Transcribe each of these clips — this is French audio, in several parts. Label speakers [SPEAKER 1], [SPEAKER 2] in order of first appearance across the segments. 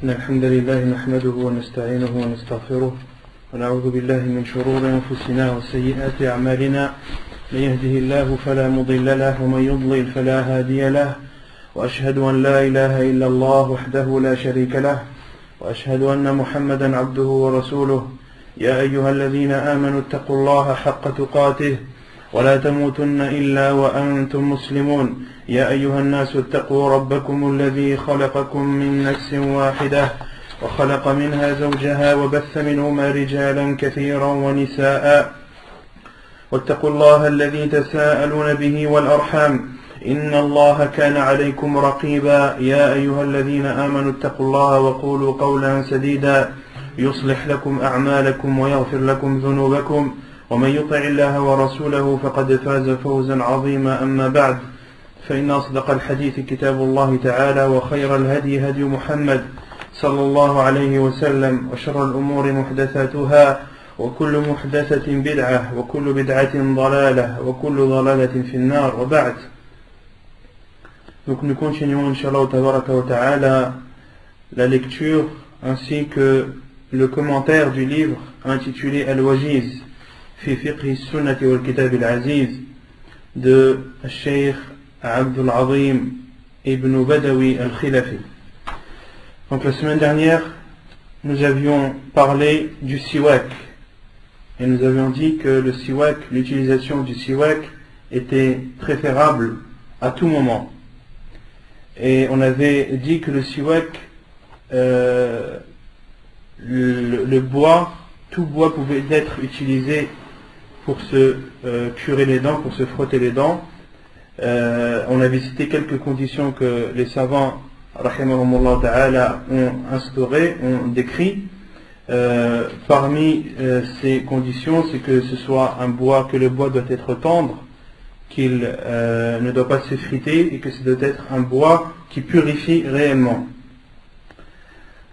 [SPEAKER 1] إن الحمد لله نحمده ونستعينه ونستغفره ونعوذ بالله من شرور أنفسنا وسيئات أعمالنا من يهده الله فلا مضل له ومن يضلل فلا هادي له وأشهد أن لا إله إلا الله وحده لا شريك له وأشهد أن محمدا عبده ورسوله يا أيها الذين آمنوا اتقوا الله حق تقاته ولا تموتن إلا وأنتم مسلمون يا أيها الناس اتقوا ربكم الذي خلقكم من نفس واحدة وخلق منها زوجها وبث منهما رجالا كثيرا ونساء واتقوا الله الذي تساءلون به والأرحام إن الله كان عليكم رقيبا يا أيها الذين آمنوا اتقوا الله وقولوا قولا سديدا يصلح لكم أعمالكم ويغفر لكم ذنوبكم ومن يطع الله ورسوله فقد فاز فوزا عظيما أما بعد فإن أصدق الحديث كتاب الله تعالى وخير الهدي هدي محمد صلى الله عليه وسلم وشر الأمور محدثاتها وكل محدثة بدعة وكل بدعة ضلالة وكل ضلالة في النار وبعد. Donc nous continuons Inch'Allah Tabaraka wa Ta'ala la lecture ainsi que le commentaire du livre intitulé Al-Wajiz fi fiqh sunnati wal kitab al-aziz de Cheikh Abdul Azim ibn Badawi al-Khilafi. Donc la semaine dernière, nous avions parlé du siwak et nous avions dit que le siwak, l'utilisation du siwak était préférable à tout moment. Et on avait dit que le siwak, le bois, tout bois pouvait être utilisé pour se curer les dents, pour se frotter les dents. On avait cité quelques conditions que les savants rahimahumullah ta'ala ont instaurées, ont décrit. Parmi ces conditions, c'est que ce soit un bois, que le bois doit être tendre, qu'il ne doit pas s'effriter et que ce doit être un bois qui purifie réellement.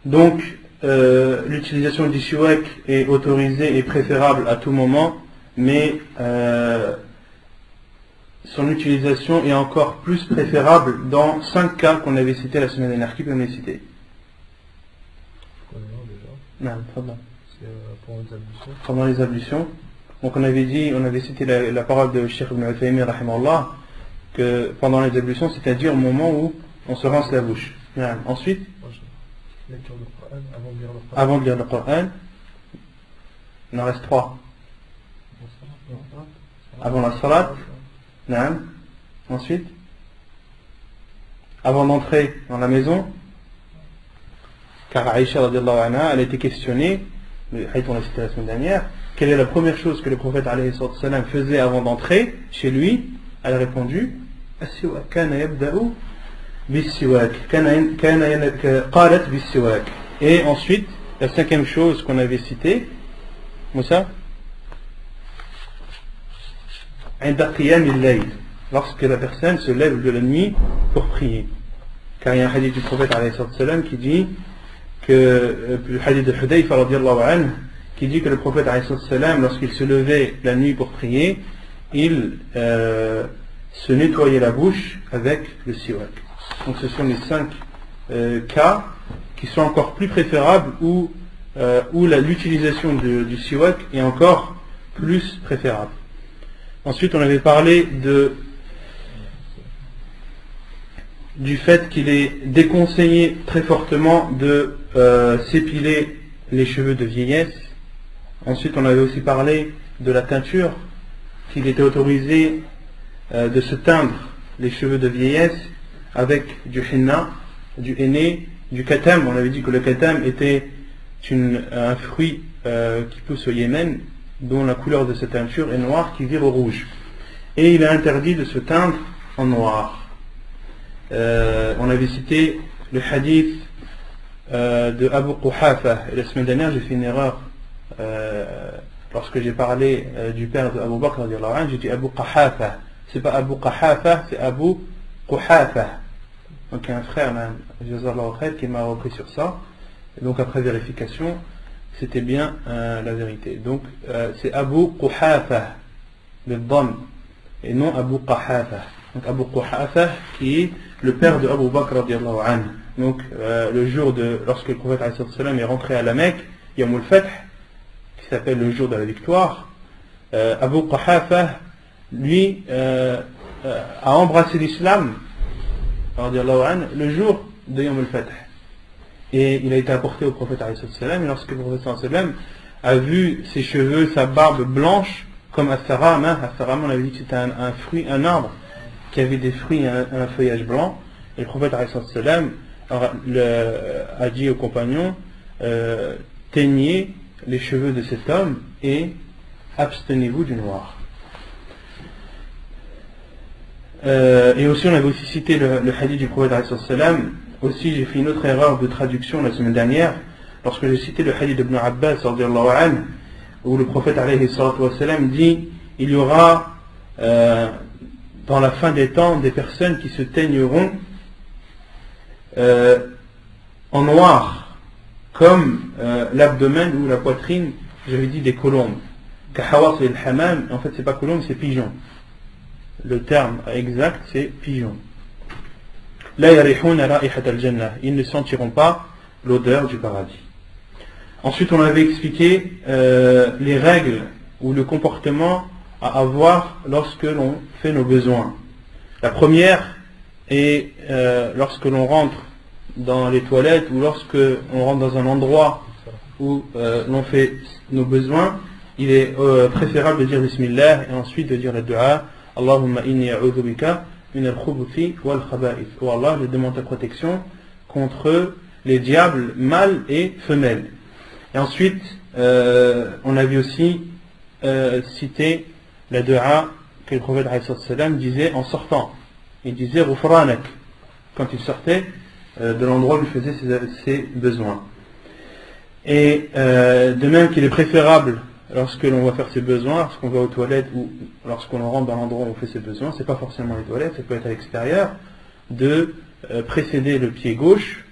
[SPEAKER 1] Donc l'utilisation du siwak est autorisée et préférable à tout moment, mais son utilisation est encore plus préférable dans 5 cas qu'on avait cités la semaine dernière. Qui peut me les citer? Non, pendant les ablutions. Donc on avait dit, on avait cité la parole de Cheikh Ibn Uthaymin rahimahullah, que pendant les ablutions, c'est-à-dire au moment où on se rince la bouche. Ensuite, avant de lire le Coran, il en reste 3. Avant la salat, ensuite, avant d'entrer dans la maison, car Aïcha radiallahu anha, elle a été questionnée, le hadith on l'a cité la semaine dernière, quelle est la première chose que le prophète alayhi salam faisait avant d'entrer chez lui? Elle a répondu As-siwak, kana yabda'u bis-siwak, qalat bis-siwak. Et ensuite, la 5e chose qu'on avait citée, Moussa, lorsque la personne se lève de la nuit pour prier. Car il y a un hadith du prophète ﷺ qui dit que, le hadith de Hudayfa radiallahu anhu, qui dit que le prophète ﷺ, lorsqu'il se levait la nuit pour prier, il se nettoyait la bouche avec le siwak. Donc ce sont les 5 cas qui sont encore plus préférables où l'utilisation du siwak est encore plus préférable. Ensuite, on avait parlé du fait qu'il est déconseillé très fortement de s'épiler les cheveux de vieillesse. Ensuite, on avait aussi parlé de la teinture, qu'il était autorisé de se teindre les cheveux de vieillesse avec du henna, du henné, du katam. On avait dit que le katam était un fruit qui pousse au Yémen, dont la couleur de cette teinture est noire qui vire au rouge. Et il est interdit de se teindre en noir. On avait cité le hadith de Abu Quhafa. Et la semaine dernière, j'ai fait une erreur. Lorsque j'ai parlé du père de Abu Bakr, j'ai dit Abu Quhafa. C'est pas Abu Quhafa, c'est Abu Quhafa. Donc il y a un frère, qui m'a repris sur ça. Et donc après vérification, c'était bien la vérité. Donc c'est Abu Quhafa, le Dam, et non Abu Qahafa. Donc Abu Quhafa, qui est le père de Abu Bakr radiallahu anhu. Donc le jour lorsque le prophète alayhi salam est rentré à la Mecque, Yawm al-Fath, qui s'appelle le jour de la victoire, Abu Quhafa, lui, a embrassé l'islam radiallahu anhu, le jour de Yawm al-Fath. Et il a été apporté au prophète alayhi salam, et lorsque le prophète alayhi salam a vu ses cheveux, sa barbe blanche, comme As-Sarama, on avait dit que c'était un fruit, un arbre qui avait des fruits et un feuillage blanc. Et le prophète salam a dit aux compagnons, teignez les cheveux de cet homme et abstenez-vous du noir. Et aussi on avait aussi cité le hadith du prophète salam. Aussi j'ai fait une autre erreur de traduction la semaine dernière, lorsque j'ai cité le hadith d'Ibn Abbas radiallahu anhu, où le prophète alayhi salam dit, il y aura dans la fin des temps des personnes qui se teigneront en noir, comme l'abdomen ou la poitrine, j'avais dit des colombes. Kahawas et le hamam, en fait c'est pas colombe, c'est pigeon. Le terme exact c'est pigeon. La yarihuna ra'ihat al-jannah, ils ne sentiront pas l'odeur du paradis. Ensuite, on avait expliqué les règles ou le comportement à avoir lorsque l'on fait nos besoins. La première est lorsque l'on rentre dans les toilettes ou lorsque l'on rentre dans un endroit où l'on fait nos besoins, il est préférable de dire Bismillah et ensuite de dire la dua Allahumma inni a'udhu bika min al-khubuthi wal khaba'ith. Oh Allah, je demande ta protection contre les diables mâles et femelles. Et ensuite, on avait aussi cité la dua que le prophète ﷺ disait en sortant. Il disait Ghufranak quand il sortait de l'endroit où il faisait ses besoins. Et de même qu'il est préférable lorsque l'on va faire ses besoins, lorsqu'on va aux toilettes ou lorsqu'on rentre dans l'endroit où on fait ses besoins, c'est pas forcément les toilettes, ça peut être à l'extérieur, de précéder le pied gauche,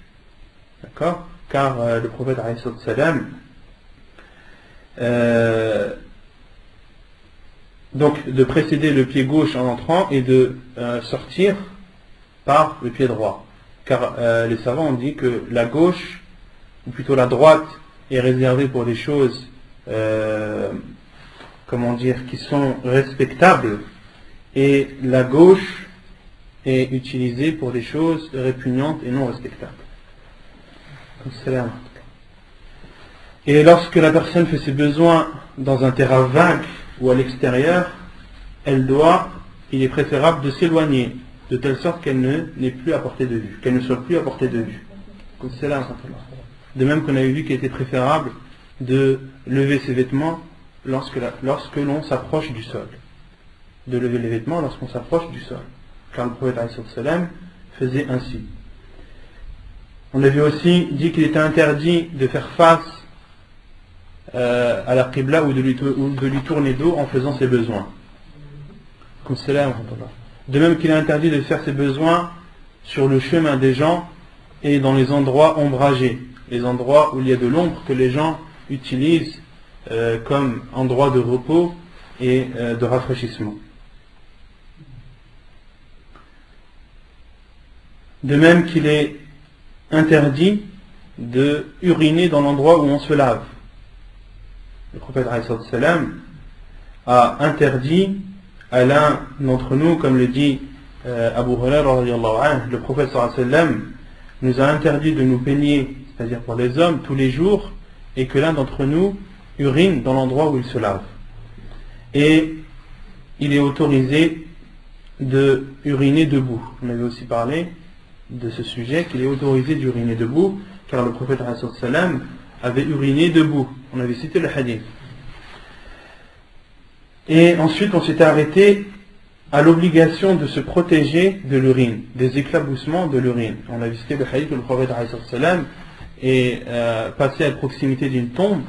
[SPEAKER 1] d'accord, car le prophète ﷺ donc de précéder le pied gauche en entrant et de sortir par le pied droit, car les savants ont dit que la gauche ou plutôt la droite est réservée pour des choses comment dire, qui sont respectables, et la gauche est utilisée pour des choses répugnantes et non respectables. Et lorsque la personne fait ses besoins dans un terrain vague ou à l'extérieur, il est préférable de s'éloigner de telle sorte qu'elle n'est plus à portée de vue, qu'elle ne soit plus à portée de vue. De même qu'on avait vu qu'il était préférable de lever ses vêtements lorsque l'on s'approche du sol. De lever les vêtements lorsqu'on s'approche du sol. Car le prophète ﷺ faisait ainsi. On avait aussi dit qu'il était interdit de faire face à la qibla ou de lui tourner dos en faisant ses besoins. De même qu'il est interdit de faire ses besoins sur le chemin des gens et dans les endroits ombragés, les endroits où il y a de l'ombre que les gens utilisent comme endroit de repos et de rafraîchissement. De même qu'il est interdit de uriner dans l'endroit où on se lave. Le prophète ﷺ a interdit à l'un d'entre nous, comme le dit Abu Hurairah radiyallahu anhu, le prophète ﷺ nous a interdit de nous baigner, c'est-à-dire pour les hommes, tous les jours, et que l'un d'entre nous urine dans l'endroit où il se lave. Et il est autorisé de uriner debout. On avait aussi parlé de ce sujet, qu'il est autorisé d'uriner debout, car le prophète ﷺ avait uriné debout. On avait cité le hadith. Et ensuite on s'était arrêté à l'obligation de se protéger de l'urine, des éclaboussements de l'urine. On avait cité le hadith où le prophète ﷺ est passé à proximité d'une tombe,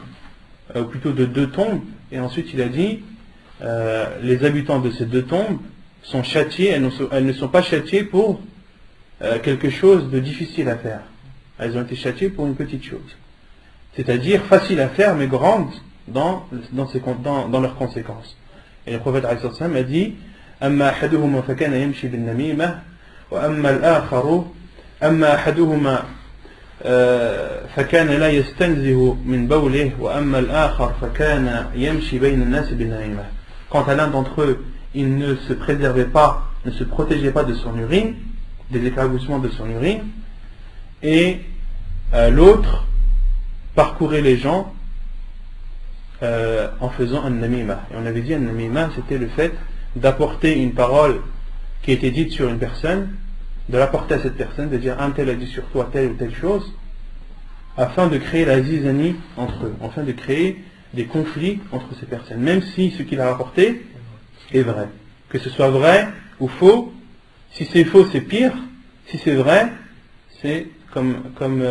[SPEAKER 1] ou plutôt de deux tombes, et ensuite il a dit les habitants de ces deux tombes sont châtiés, elles ne sont pas châtiées pour quelque chose de difficile à faire. Elles ont été châtiées pour une petite chose. C'est-à-dire facile à faire mais grande dans leurs conséquences. Et le prophète a dit أما أحدهما فكان يمشي بالنميمة وأما الآخر أما أحدهما فكان لا يستنزه من بوله وأما الآخر فكان يمشي بين الناس بالنميمة. Quant à l'un d'entre eux, il ne se préservait pas, ne se protégeait pas de son urine, des éclaboussements de son urine, et l'autre parcourait les gens en faisant un namima. Et on avait dit un namima, c'était le fait d'apporter une parole qui était dite sur une personne, de l'apporter à cette personne, de dire un tel a dit sur toi telle ou telle chose, afin de créer la zizanie entre eux, afin de créer des conflits entre ces personnes, même si ce qu'il a rapporté est vrai. Que ce soit vrai ou faux, si c'est faux c'est pire, si c'est vrai, c'est comme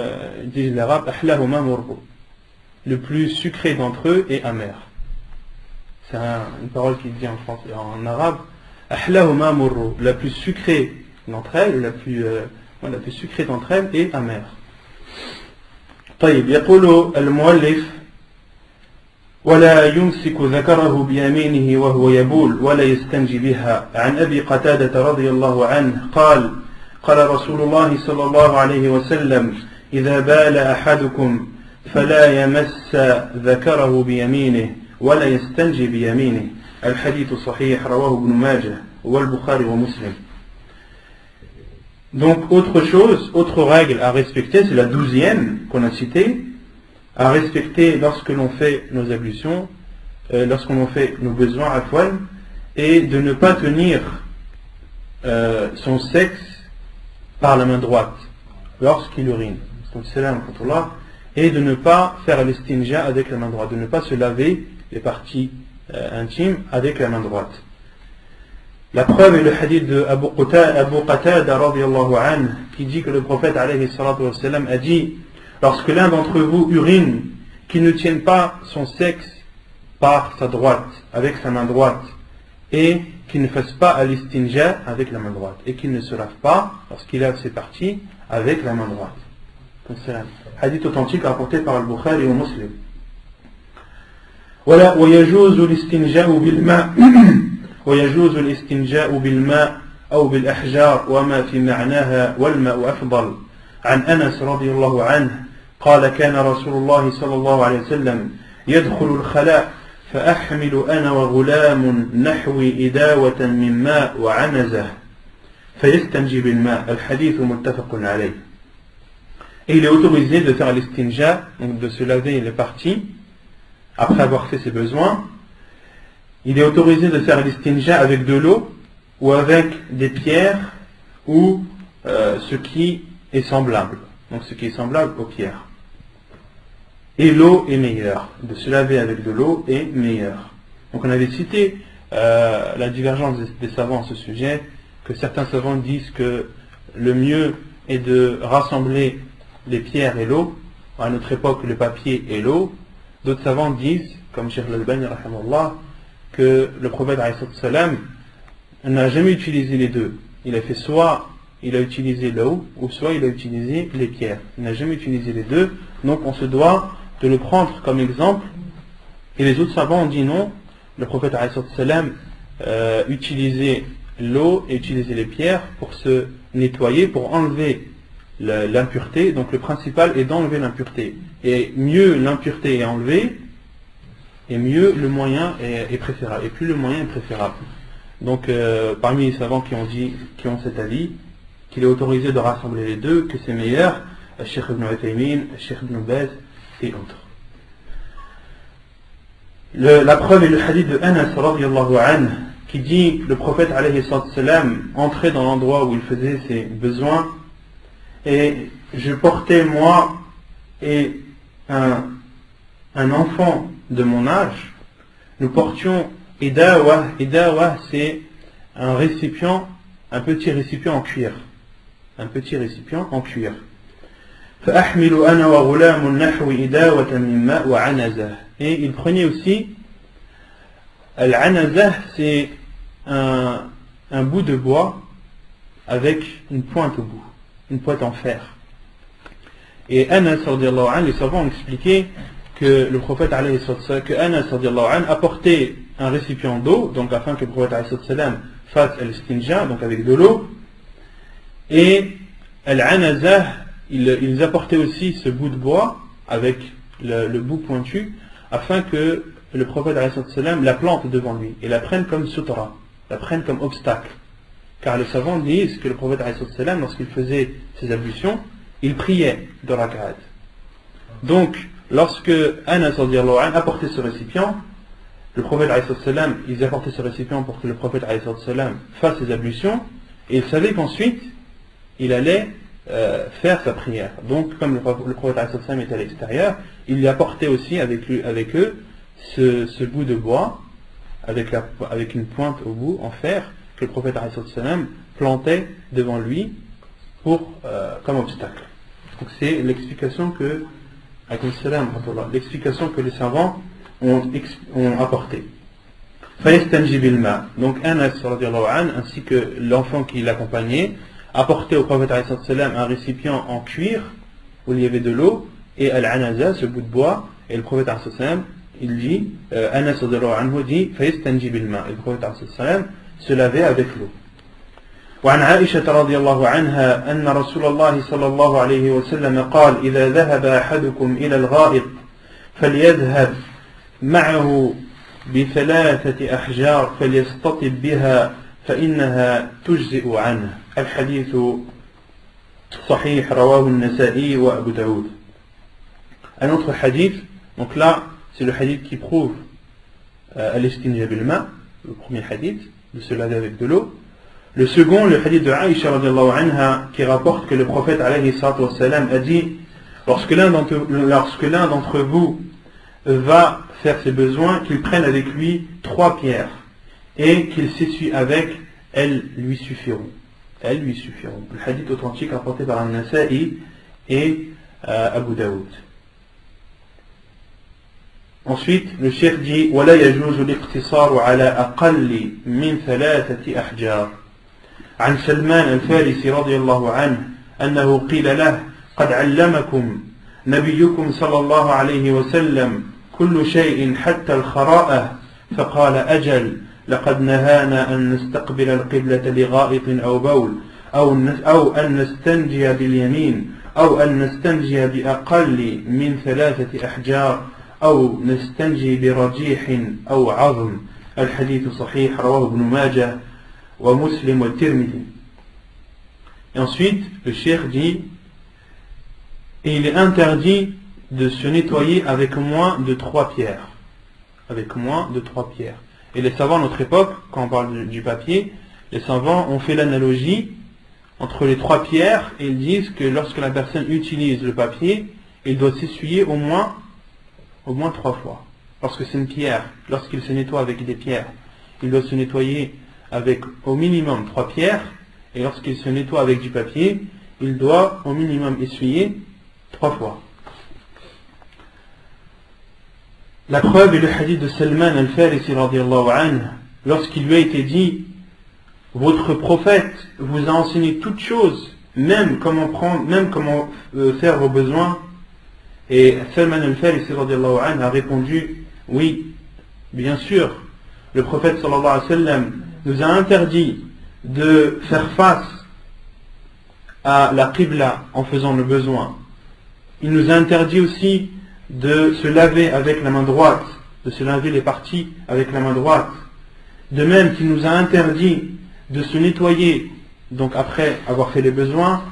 [SPEAKER 1] disent les Arabes, ahlahuma murru. Le plus sucré d'entre eux est amer. C'est une parole qui dit en arabe, ahlahuma murru. La plus sucrée d'entre elles, la plus sucrée d'entre elles est amère. طيب يقول المؤلف ولا يمسك ذكره بيمينه وهو يبول ولا يستنجي بها عن أبي قتادة رضي الله عنه قال قال رسول الله صلى الله عليه وسلم إذا بال أحدكم فلا يمس ذكره بيمينه ولا يستنجي بيمينه. الحديث صحيح رواه ابن ماجه والبخاري ومسلم. Donc autre chose, autre règle à respecter, c'est la 12e qu'on a citée, à respecter lorsque l'on fait nos ablutions, lorsqu'on fait nos besoins à poil, et de ne pas tenir son sexe par la main droite lorsqu'il urine, et de ne pas faire l'estinja avec la main droite, de ne pas se laver les parties intimes avec la main droite. La preuve est le hadith de Abu Qatada radiyallahu anhu qui dit que le prophète alayhi salatu wassalam a dit: lorsque l'un d'entre vous urine, qu'il ne tienne pas son sexe par sa droite, avec sa main droite, et qu'il ne fasse pas al-istinja avec la main droite, et qu'il ne se lave pas lorsqu'il lave ses parties avec la main droite. C'est un hadith authentique rapporté par al-Bukhari ou Muslim. ويجوز الاستنجاء بالماء ويجوز الاستنجاء بالماء أو بالأحجار وما في معناها والماء أفضل. عن أنس رضي الله عنه قال كان رسول الله صلى الله عليه وسلم يدخل الخلاء فأحمل أنا وغلام نحوي إداوة من ماء وعنزة فيستنجي بالماء. الحديث متفق عليه. Et il est autorisé de faire l'istinja, donc de se laver les parties après avoir fait ses besoins. Il est autorisé de faire l'istinja avec de l'eau ou avec des pierres ou ce qui est semblable. Donc ce qui est semblable aux pierres. Et l'eau est meilleure. De se laver avec de l'eau est meilleur. Donc on avait cité la divergence des savants à ce sujet, que certains savants disent que le mieux est de rassembler les pierres et l'eau. À notre époque, le papier et l'eau. D'autres savants disent, comme Cheikh al-Albani rahimahullah, que le prophète ﷺ n'a jamais utilisé les deux. Il a fait soit il a utilisé l'eau ou soit il a utilisé les pierres. Il n'a jamais utilisé les deux. Donc on se doit de le prendre comme exemple. Et les autres savants ont dit non. Le prophète ﷺ utilisait l'eau et utilisait les pierres pour se nettoyer, pour enlever l'impureté. Donc le principal est d'enlever l'impureté. Et mieux l'impureté est enlevée, et mieux le moyen est préférable. Et plus le moyen est préférable. Donc parmi les savants qui ont cet avis, qu'il est autorisé de rassembler les deux, que c'est meilleur, Cheikh Ibn Uthaymin, Cheikh Ibn Baz et autres. La preuve est le hadith de Anas radiyallahu anhu qui dit que le prophète alayhi salam entrait dans l'endroit où il faisait ses besoins et je portais moi et un enfant de mon âge, nous portions idawa. Idawa c'est un récipient, un petit récipient en cuir. Un petit récipient en cuir. فأحمل أنا وغلام نحو إداوة من ماء وعنزة. Et il prenait aussi al-anazah, c'est un bout de bois avec une pointe au bout, une pointe en fer. Et Anas radiyallahu anhu, les savants ont expliqué que le prophète que Anas radiyallahu anhu apportait un récipient d'eau, donc afin que le prophète fassent al-istinja, donc avec de l'eau. Et al-anazah, ils apportaient aussi ce bout de bois avec le bout pointu, afin que le prophète la plante devant lui et la prenne comme sutra, la prenne comme obstacle. Car les savants disent que le prophète lorsqu'il faisait ses ablutions, il priait de rak'at. Donc, lorsque Anas apportait ce récipient, le prophète ils apportaient ce récipient pour que le prophète fasse ses ablutions, et il savait qu'ensuite il allait faire sa prière. Donc, comme le prophète était à l'extérieur, il y apportait aussi avec eux ce bout de bois avec une pointe au bout en fer que le prophète plantait devant lui comme obstacle. Donc c'est l'explication que les savants ont apportée. Donc Anas ainsi que l'enfant qui l'accompagnait apportait au prophète un récipient en cuir où il y avait de l'eau et al-anaza, ce bout de bois, et le prophète il dit, Anas dit, fayastanji bilma, et le prophète se lavait avec l'eau. وعن عائشة رضي الله عنها أن رسول الله صلى الله عليه وسلم قال إذا ذهب أحدكم إلى الغائط فليذهب معه بثلاثة أحجار فليستطب بها فإنها تجزئ عنه. الحديث صحيح رواه النسائي وأبو داود. Un autre hadith, donc là c'est le hadith qui prouve al-istinja bil ma, le premier hadith, de se laver avec de l'eau. Le second, le hadith de Aïcha radiallahu anha, qui rapporte que le prophète alayhi salatu wassalam a dit, lorsque l'un d'entre vous va faire ses besoins, qu'il prenne avec lui 3 pierres et qu'il s'essuie avec, elles lui suffiront. Elles lui suffiront. Le hadith authentique rapporté par An-Nasa'i et Abu Daoud. Ensuite, le cheikh dit ولا يجوز الاقتصار على أقل من 3 أحجار. عن سلمان الفارسي رضي الله عنه أنه قيل له قد علمكم نبيكم صلى الله عليه وسلم كل شيء حتى الخراءة فقال أجل لقد نهانا أن نستقبل القبلة لغائط أو بول أو أن نستنجي باليمين أو أن نستنجي بأقل من 3 أحجار أو نستنجي برجيح أو عظم. الحديث صحيح رواه ابن ماجه ومسلم والترمذي. Et ensuite, le cheikh dit, et il est interdit de se nettoyer avec moins de 3 pierres. Avec moins de 3 pierres. Et les savants à notre époque, quand on parle du papier, les savants ont fait l'analogie entre les 3 pierres et ils disent que lorsque la personne utilise le papier, il doit s'essuyer au moins 3 fois. Lorsque c'est une pierre, lorsqu'il se nettoie avec des pierres, il doit se nettoyer avec au minimum 3 pierres, et lorsqu'il se nettoie avec du papier, il doit au minimum essuyer 3 fois. La preuve est le hadith de Salman al-Farisi radiallahu anhu, lorsqu'il lui a été dit, votre prophète vous a enseigné toutes choses, même comment faire vos besoins. Et Salman al-Farisi radiallahu anhu a répondu, oui, bien sûr, le prophète sallallahu alayhi wa sallam nous a interdit de faire face à la qibla en faisant le besoin. Il nous a interdit aussi de se laver avec la main droite, de se laver les parties avec la main droite. De même qu'il nous a interdit de se nettoyer, donc après avoir fait les besoins,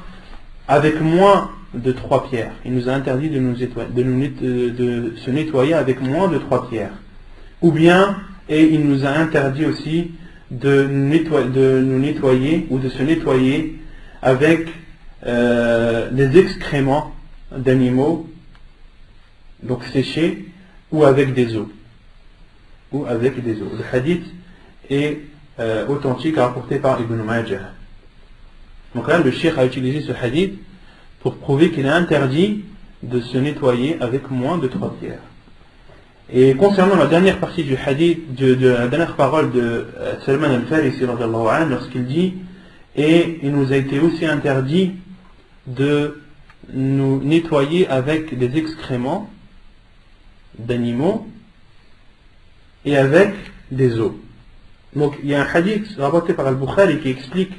[SPEAKER 1] avec moins de 3 pierres. Il nous a interdit de se nettoyer avec moins de 3 pierres. Ou bien, et il nous a interdit aussi de nous nettoyer ou de se nettoyer avec des excréments d'animaux, donc séchés, ou avec des os. Le hadith est authentique, rapporté par Ibn Majah. Donc là, le cheikh a utilisé ce hadith pour prouver qu'il est interdit de se nettoyer avec moins de 3 pierres. Et concernant la dernière partie du hadith, de la dernière parole de Salman al-Farisi lorsqu'il dit, et il nous a été aussi interdit de nous nettoyer avec des excréments d'animaux et avec des os. Donc il y a un hadith rapporté par Al-Bukhari qui explique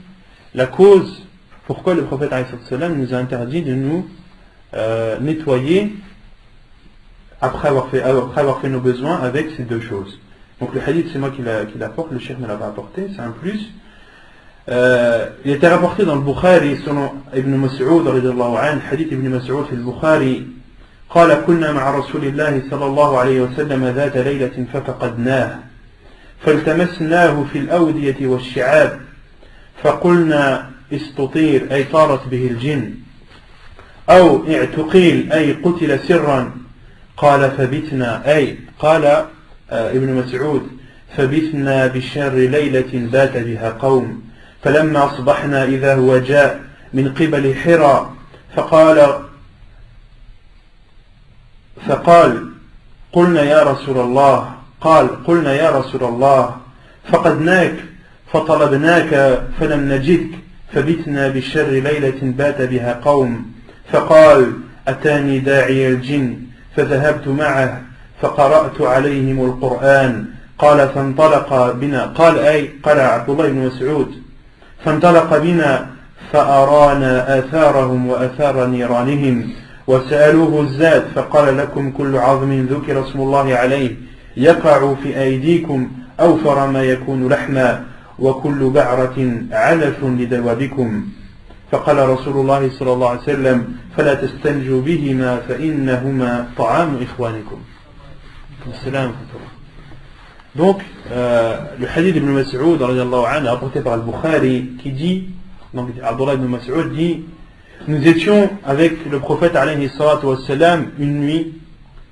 [SPEAKER 1] la cause pourquoi le prophète nous a interdit de nous nettoyer après avoir fait nos besoins avec ces deux choses. Donc le hadith, c'est moi qui l'apporte, le cheikh me l'a pas apporté, c'est un plus. Il était rapporté dans le Bukhari selon Ibn Mas'ud radiyallahu anhu, hadith Ibn Mas'ud في البخاري قال كنا مع رسول الله صلى الله عليه وسلم ذات ليلة ففقدناه فالتمسناه في الأودية والشعاب فقلنا استطير أي طارت به الجن أو اعتقيل أي قتل سرا قال فبتنا أي قال ابن مسعود فبثنا بشر ليلة بات بها قوم فلما أصبحنا إذا هو جاء من قبل حرى فقال قلنا يا رسول الله فقدناك فطلبناك فلم نجدك فبثنا بشر ليلة بات بها قوم فقال أتاني داعي الجن فذهبت معه فقرأت عليهم القرآن قال فانطلق بنا قال عبد الله بن مسعود فانطلق بنا فأرانا آثارهم وآثار نيرانهم وسألوه الزاد فقال لكم كل عظم ذكر اسم الله عليه يقع في أيديكم أوفر ما يكون لحما وكل بعرة علف لدوابكم فقال رسول الله صلى الله عليه وسلم فلا تستنجوا بهما فإنهما طعام إخوانكم. Donc, le hadith ibn Mas'ud rapporté par Al-Bukhari qui dit, donc Abdullah ibn Mas'ud dit, nous étions avec le prophète alayhi salatu wassalam une nuit,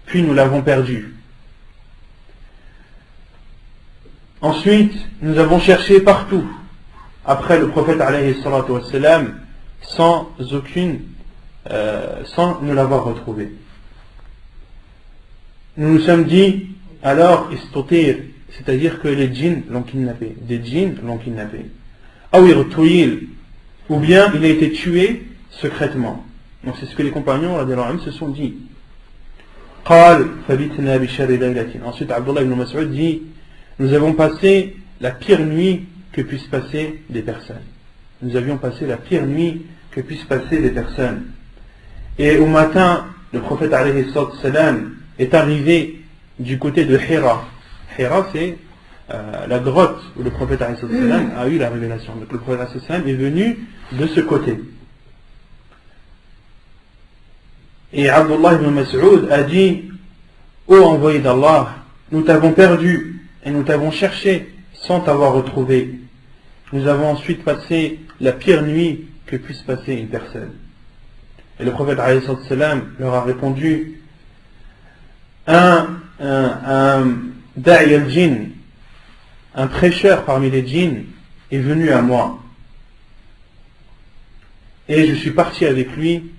[SPEAKER 1] puis nous l'avons perdu. Ensuite, nous avons cherché partout après le prophète alayhi salatu wassalam sans ne l'avoir retrouvé. Nous nous sommes dit, alors istotir, c'est-à-dire que les djinns l'ont kidnappé, des djinns l'ont kidnappé. Ou bien il a été tué secrètement. Donc c'est ce que les compagnons se sont dit. Ensuite Abdullah ibn Mas'ud dit, nous avons passé la pire nuit que puissent passer des personnes. Nous avions passé la pire nuit que puissent passer des personnes. Et au matin, le prophète alayhi salam est arrivé du côté de Hira. Hira, c'est la grotte où le prophète alayhi salam a eu la révélation. Donc le prophète alayhi salam est venu de ce côté. Et Abdullah ibn Mas'ud a dit, ô envoyé d'Allah, nous t'avons perdu et nous t'avons cherché sans t'avoir retrouvé. Nous avons ensuite passé la pire nuit que puisse passer une personne. Et le prophète alayhi salam leur a répondu, un da'i al-jinn, un prêcheur parmi les djinns est venu à moi. Et je suis parti avec lui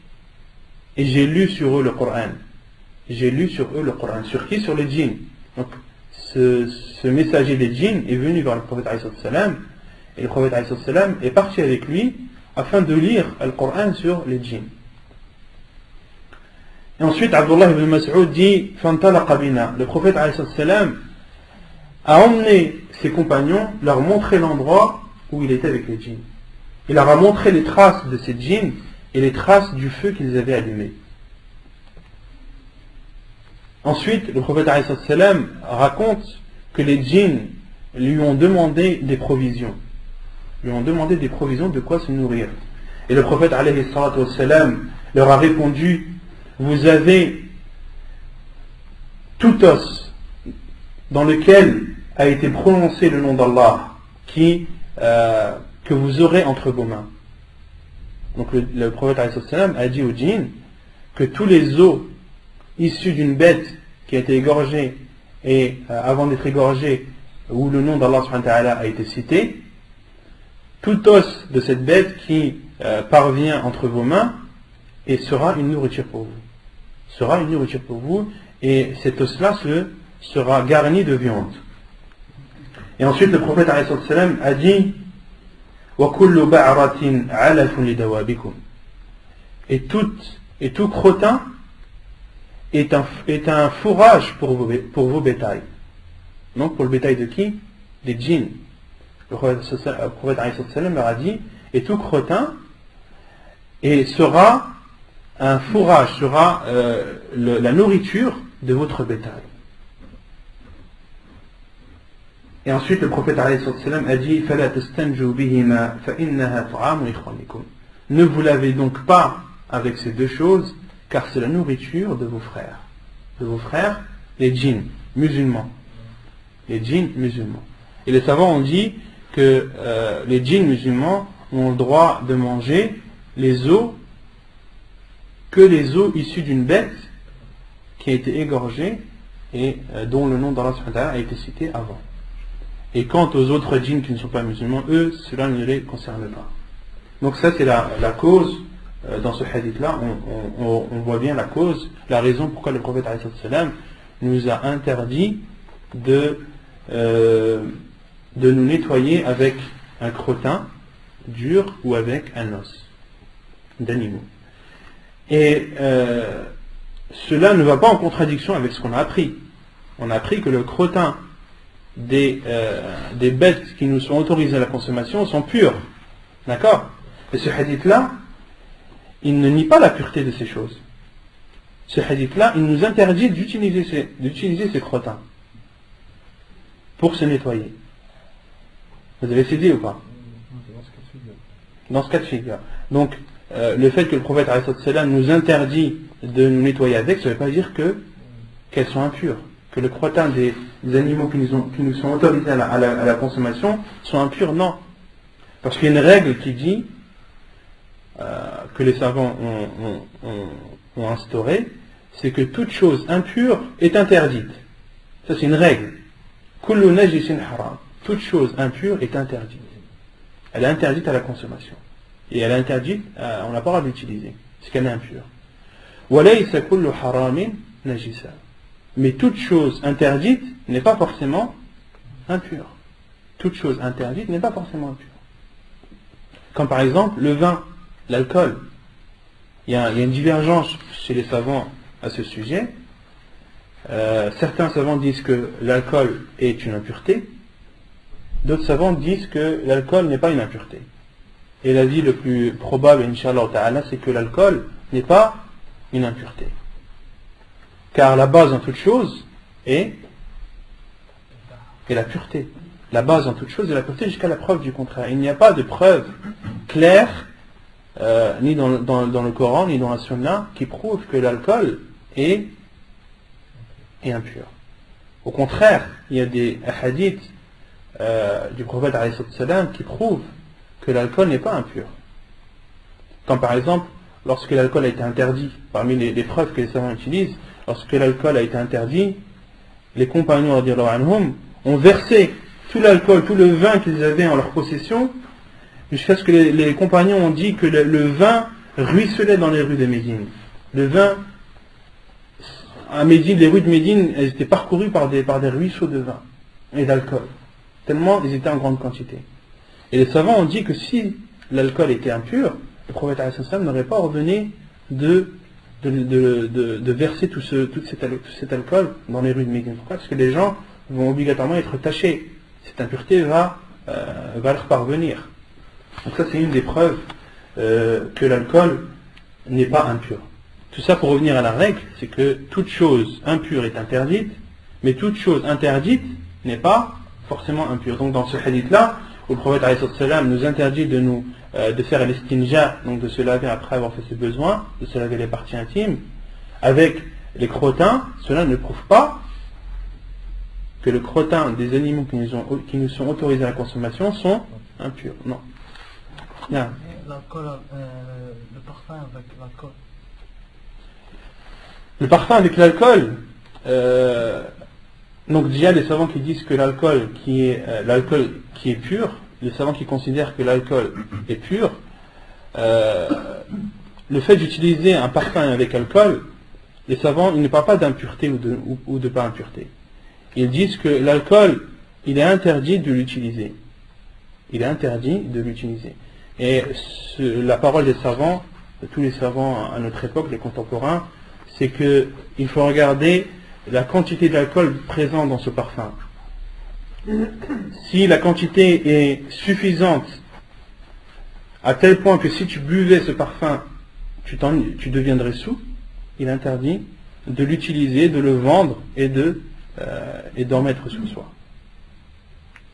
[SPEAKER 1] et j'ai lu sur eux le Coran. J'ai lu sur eux le Coran. Sur qui? Sur les djinns. Donc ce messager des djinns est venu vers le prophète alayhi salam et le prophète alayhi salam est parti avec lui afin de lire le Coran sur les djinns. Et ensuite Abdullah ibn Mas'ud dit, fantalaqa bina, le prophète alayhi salam a emmené ses compagnons, leur montrer l'endroit où il était avec les djinns. Il leur a montré les traces de ces djinns et les traces du feu qu'ils avaient allumé. Ensuite, le prophète alayhi salam raconte que les djinns lui ont demandé des provisions. Lui ont demandé des provisions de quoi se nourrir. Et le prophète alayhi salam leur a répondu, vous avez tout os dans lequel a été prononcé le nom d'Allah que vous aurez entre vos mains. Donc le prophète alayhi salam a dit aux djinns que tous les os issus d'une bête qui a été égorgée et avant d'être égorgée où le nom d'Allah subhanahu wa ta'ala a été cité, tout os de cette bête qui parvient entre vos mains et sera une nourriture pour vous. Sera une nourriture pour vous et cet os-là sera garni de viande. Et ensuite le prophète alayhi salam a dit وَكُلُّ بَعْرَةٍ عَلَفٌ لِدَوَابِكُمْ et tout crottin est un fourrage pour vos bétails. Donc pour le bétail de qui? Des djinns. Le prophète leur a dit, et tout crottin et sera un fourrage, sera la nourriture de votre bétail. Et ensuite le prophète a dit, فَلَا تَسْتَنْجُوا بِهِمَا فَإِنَّهَا طَعَامُ إِخْوَانِكُمْ. Ne vous lavez donc pas avec ces deux choses, car c'est la nourriture de vos frères. De vos frères, les djinns musulmans. Les djinns musulmans. Et les savants ont dit que les djinns musulmans ont le droit de manger les os, que les os issus d'une bête qui a été égorgée et dont le nom d'Allah a été cité avant. Et quant aux autres djinns qui ne sont pas musulmans, eux, cela ne les concerne pas. Donc ça c'est la cause, dans ce hadith-là, on voit bien la cause, la raison pourquoi le prophète nous a interdit de nous nettoyer avec un crottin dur ou avec un os d'animaux. Et cela ne va pas en contradiction avec ce qu'on a appris. On a appris que le crottin des bêtes qui nous sont autorisées à la consommation sont pures. D'accord? Et ce hadith-là, il ne nie pas la pureté de ces choses. Ce hadith-là, il nous interdit d'utiliser ces crottins pour se nettoyer. Vous avez saisi ou pas? Dans ce cas de figure. Donc, le fait que le prophète nous interdit de nous nettoyer avec, ça ne veut pas dire qu'elles sont impures. Que le crottin des animaux qui nous sont autorisés à la consommation sont impurs, non. Parce qu'il y a une règle qui dit, que les savants ont instaurée, c'est que toute chose impure est interdite. Ça c'est une règle. Kullu najisin haram. Toute chose impure est interdite. Elle est interdite à la consommation. Et elle est interdite, on n'a pas le droit d'utiliser, parce qu'elle est impure. Walaysa kullu haramin najisa. Mais toute chose interdite n'est pas forcément impure. Toute chose interdite n'est pas forcément impure. Comme par exemple le vin, l'alcool. Il y a une divergence chez les savants à ce sujet. Certains savants disent que l'alcool est une impureté. D'autres savants disent que l'alcool n'est pas une impureté. Et l'avis le plus probable, Inch'Allah Ta'ala, c'est que l'alcool n'est pas une impureté. Car la base en toute chose est la pureté. La base en toute chose est la pureté jusqu'à la preuve du contraire. Il n'y a pas de preuve claire, ni dans le Coran, ni dans la Sunna, qui prouve que l'alcool est impur. Au contraire, il y a des hadiths du prophète qui prouvent que l'alcool n'est pas impur. Comme par exemple, lorsque l'alcool a été interdit, parmi les preuves que les savants utilisent, lorsque l'alcool a été interdit, les compagnons radiyallahu anhum ont versé tout l'alcool, tout le vin qu'ils avaient en leur possession, jusqu'à ce que les compagnons ont dit que le vin ruisselait dans les rues de Médine. Le vin, à Médine, les rues de Médine, elles étaient parcourues par des ruisseaux de vin et d'alcool, tellement ils étaient en grande quantité. Et les savants ont dit que si l'alcool était impur, le prophète n'aurait pas ordonné de verser tout cet alcool dans les rues de Médine. Pourquoi? Parce que les gens vont obligatoirement être tachés. Cette impureté va leur parvenir. Donc ça c'est une des preuves que l'alcool n'est pas impur. Tout ça pour revenir à la règle, c'est que toute chose impure est interdite, mais toute chose interdite n'est pas forcément impure. Donc dans ce hadith-là, où le prophète nous interdit de faire l'estinja, donc de se laver après avoir fait ses besoins, de se laver les parties intimes, avec les crottins, cela ne prouve pas que le crottin des animaux qui nous sont autorisés à la consommation sont impurs. Non. Bien.
[SPEAKER 2] L'alcool, le parfum avec l'alcool.
[SPEAKER 1] Le parfum avec l'alcool, donc déjà les savants qui disent que l'alcool qui est pur, les savants qui considèrent que l'alcool est pur, le fait d'utiliser un parfum avec alcool, les savants ils ne parlent pas d'impureté ou de pas impureté. Ils disent que l'alcool, il est interdit de l'utiliser. Il est interdit de l'utiliser. Et la parole des savants, de tous les savants à notre époque, les contemporains, c'est qu'il faut regarder la quantité d'alcool présente dans ce parfum. si la quantité est suffisante à tel point que si tu buvais ce parfum, tu deviendrais saoul, il interdit de l'utiliser, de le vendre et d'en mettre sur soi.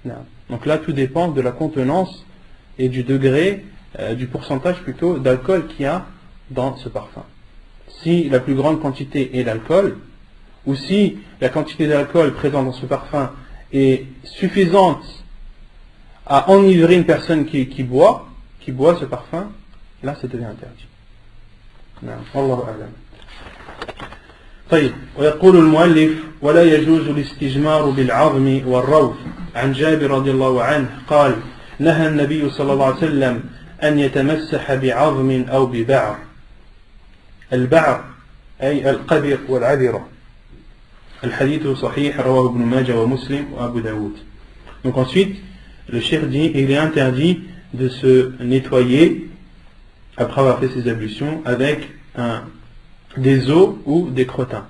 [SPEAKER 1] Non. Donc là, tout dépend de la contenance et du degré, du pourcentage plutôt d'alcool qu'il y a dans ce parfum. Si la plus grande quantité est l'alcool, ou si la quantité d'alcool présente dans ce parfum est suffisante à enivrer une personne qui boit ce parfum, là ça devient interdit. نعم والله أعلم. طيب ويقول المؤلف ولا يجوز الاستجمار بالعظم والروث عن جابر رضي الله عنه قال نهى النبي صلى الله عليه وسلم أن يتمسح بعظم أو ببعر. البعر أي القبر والعذرة. الحديث صحيح رواه ابن ماجه ومسلم وأبو داود. Donc ensuite le cheikh dit il est interdit de se nettoyer après avoir fait ses ablutions avec des os ou des crottins.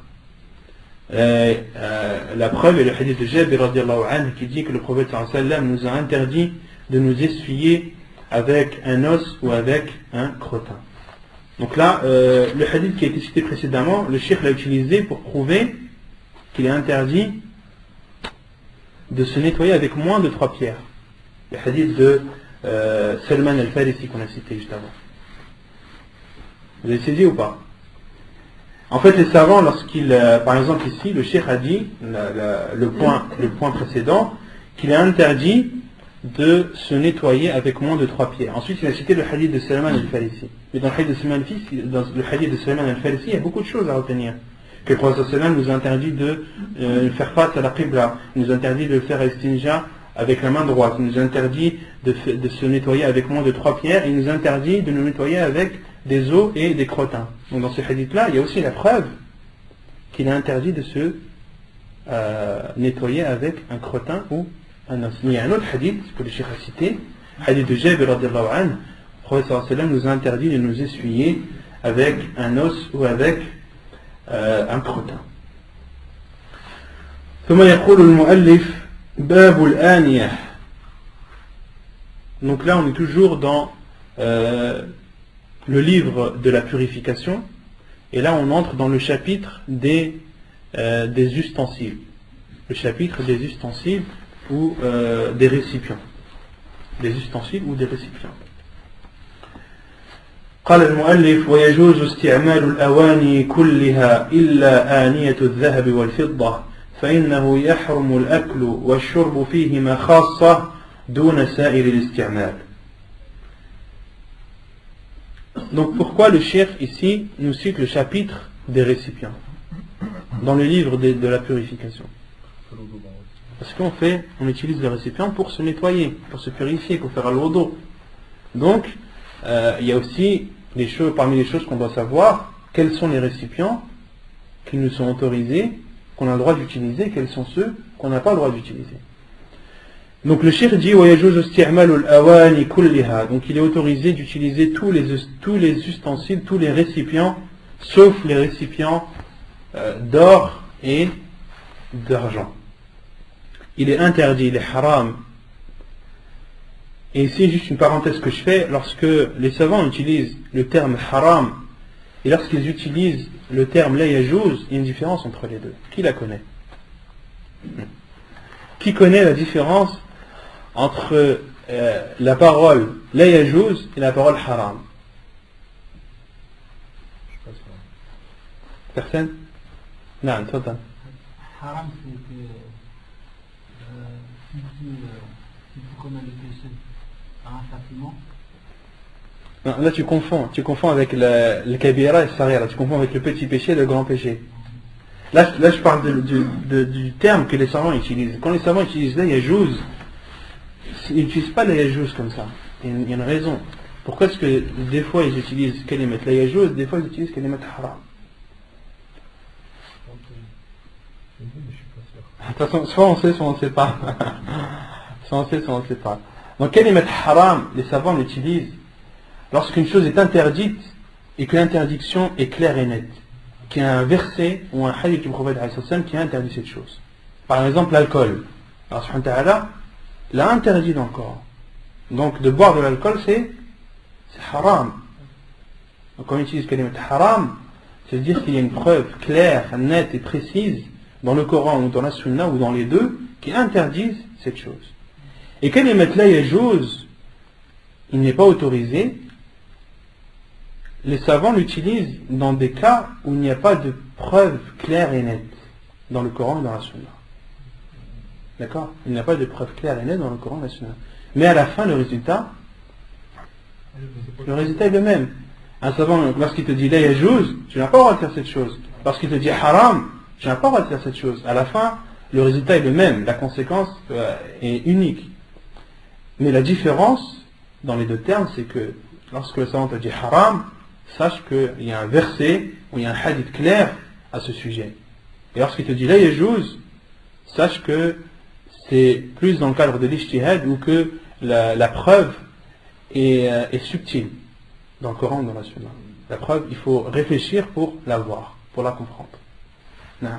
[SPEAKER 1] La preuve est le hadith de Jabir radiallahu anhu qui dit que le prophète sallallahu alayhi wa sallam nous a interdit de nous essuyer avec un os ou avec un crottin. Donc là, le hadith qui a été cité précédemment, le cheikh l'a utilisé pour prouver qu'il est interdit de se nettoyer avec moins de 3 pierres. Le hadith de Salman al-Farisi qu'on a cité juste avant. Vous avez saisi ou pas? En fait, les savants, par exemple ici, le cheikh a dit, le point précédent, qu'il est interdit de se nettoyer avec moins de 3 pierres. Ensuite, il a cité le hadith de Salman al-Farisi. Mais dans le hadith de Salman al-Farisi, il y a beaucoup de choses à retenir. Que le prophète sallam nous a interdit de faire face à la qibla, il nous a interdit de faire istinja avec la main droite, il nous a interdit de se nettoyer avec moins de 3 pierres, il nous a interdit de nous nettoyer avec des os et des crottins. Donc dans ce hadith-là, il y a aussi la preuve qu'il est interdit de se nettoyer avec un crottin ou un os. Mais il y a un autre hadith que le cheikh a cité, hadith de Jabir radiallahu anhu, le prophète sallallahu alayhi wa sallam nous a interdit de nous essuyer avec un os ou avec un crottin. ثم يقول المؤلف باب الآنية. Donc là on est toujours dans le livre de la purification et là on entre dans le chapitre des ustensiles, le chapitre des ustensiles ou des récipients, des ustensiles ou des récipients. قال المؤلف ويجوز استعمال الأواني كلها إلا آنية الذهب والفضة فإنه يحرم الأكل والشرب فيهما خاصة دون سائر الاستعمال. Donc pourquoi le cheikh ici nous cite le chapitre des récipients dans le livre de la purification? Parce qu'on utilise les récipients pour se nettoyer, pour se purifier, pour faire al-wudu. Donc il y a aussi parmi les choses qu'on doit savoir, quels sont les récipients qui nous sont autorisés, qu'on a le droit d'utiliser, quels sont ceux qu'on n'a pas le droit d'utiliser. Donc le cheikh dit donc il est autorisé d'utiliser tous les ustensiles, tous les récipients, sauf les récipients d'or et d'argent. Il est interdit, il est haram. Et ici, juste une parenthèse que je fais, lorsque les savants utilisent le terme haram et lorsqu'ils utilisent le terme la yajouz, il y a une différence entre les deux. Qui la connaît? Qui connaît la différence entre la parole la yajouz et la parole haram? Personne? Non, toi.
[SPEAKER 2] Haram, c'est que si tu commets le péché facilement.
[SPEAKER 1] Non, là tu confonds avec le kabira et le saghira, tu confonds avec le petit péché et le grand péché. Là je parle du terme que les savants utilisent. Quand les savants utilisent la yajouz, ils n'utilisent pas la yajouz comme ça. Il y a une raison. Pourquoi est-ce que des fois ils utilisent kalimat la yajouz, des fois ils utilisent kalimat haram? De toute façon, soit on sait, soit on ne sait pas. Soit on sait, soit on ne sait pas. Donc kalimat haram, les savants l'utilisent lorsqu'une chose est interdite et que l'interdiction est claire et nette, qu'il y a un verset ou un hadith du prophète qui interdit cette chose. Par exemple l'alcool. Allah subhanahu wa ta'ala l'a interdit dans le Coran. Donc de boire de l'alcool c'est haram. Donc quand on utilise le mot haram, c'est dire qu'il y a une preuve claire, nette et précise dans le Coran ou dans la Sunna ou dans les deux qui interdisent cette chose. Et quand les mettent là yajouz, il n'est pas autorisé, les savants l'utilisent dans des cas où il n'y a pas de preuve claire et nette dans le Coran et dans la Sunna. D'accord? Il n'y a pas de preuve claire et nette dans le Coran et la Sunna. Mais à la fin, le résultat est le même. Un savant, lorsqu'il te dit la yajouz, tu n'as pas le droit de faire cette chose. Lorsqu'il te dit haram, tu n'as pas le droit de faire cette chose. À la fin, le résultat est le même. La conséquence est unique. Mais la différence dans les deux termes, c'est que lorsque le savant te dit haram, sache qu'il y a un verset ou il y a un hadith clair à ce sujet. Et lorsqu'il te dit la yajouz, sache que c'est plus dans le cadre de l'ijtihad ou que la preuve est subtile dans le Coran ou dans la Sunna. La preuve, il faut réfléchir pour la voir, pour la comprendre. Non.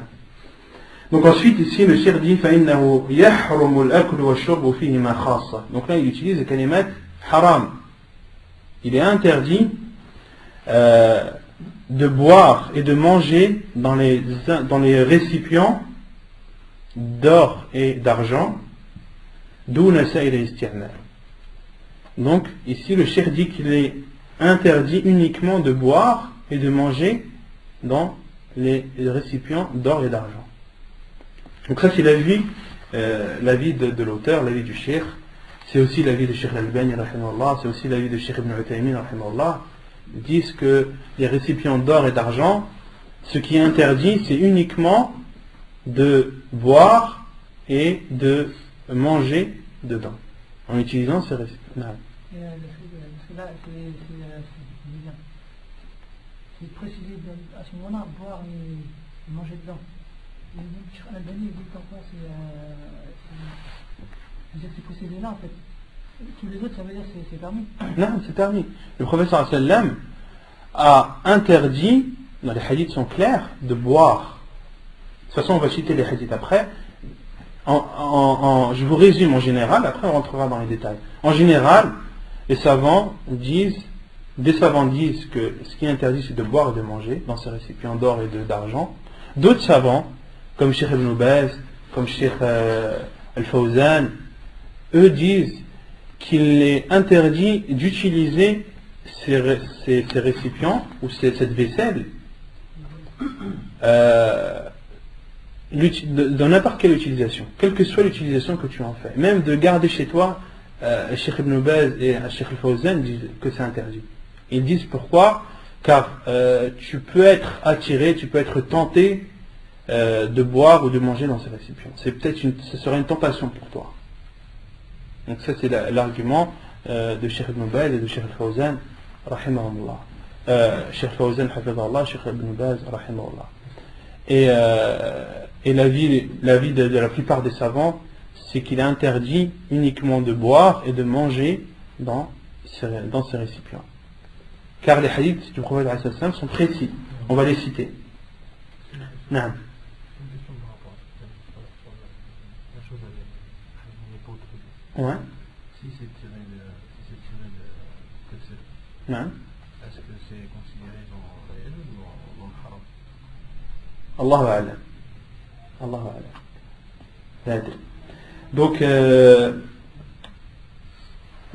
[SPEAKER 1] Donc ensuite ici le cheikh dit فإنه يحرم الأكل والشرب فيهما خاصة. Donc là il utilise le kalimat haram. Il est interdit de boire et de manger dans les récipients d'or et d'argent, دون سائر الاستعمال. Donc ici le cheikh dit qu'il est interdit uniquement de boire et de manger dans les récipients d'or et d'argent. Donc ça c'est l'avis de l'auteur, l'avis du cheikh. C'est aussi l'avis de Cheikh Al-Albani, c'est aussi l'avis de Cheikh Ibn Uthaymin, ils disent que les récipients d'or et d'argent, ce qui est interdit, c'est uniquement de boire et de manger dedans, en utilisant ces récipients.
[SPEAKER 2] C'est précisé à ce moment-là, boire et manger dedans. Cheikh Al-Albani dit qu'en c'est précisé là en fait. Tous les autres, ça veut dire que c'est permis.
[SPEAKER 1] Non, c'est permis. Le prophète sallam a interdit, les hadiths sont clairs, de boire. De toute façon, on va citer les hadiths après. Je vous résume en général, après on rentrera dans les détails. En général, des savants disent que ce qui est interdit, c'est de boire et de manger dans ces récipients d'or et d'argent. D'autres savants, comme Cheikh Ibn Baz, comme Cheikh Al-Fawzan, eux disent qu'il est interdit d'utiliser ces récipients ou cette vaisselle dans n'importe quelle utilisation, quelle que soit l'utilisation que tu en fais. Même de garder chez toi, Cheikh Ibn Baz et Cheikh Al-Fawzan disent que c'est interdit. Ils disent pourquoi? Car tu peux être attiré, tu peux être tenté de boire ou de manger dans ces récipients. Ce serait une tentation pour toi. Donc ça c'est l'argument de Cheikh Ibn Baz et de Cheikh Al-Fawzan, rahimahullah. Cheikh Al-Fawzan, hafidhahullah, Cheikh Ibn Baz, rahimahullah. Et l'avis de la plupart des savants, c'est qu'il est interdit uniquement de boire et de manger dans ces récipients. Car les hadiths du prophète sont précis. On va les citer. Non. Ouais.
[SPEAKER 3] Si c'est tiré de Tafsir, est-ce que c'est considéré dans le halal ou dans le haram?
[SPEAKER 1] Allahu a'lam. Allahu a'lam. Donc,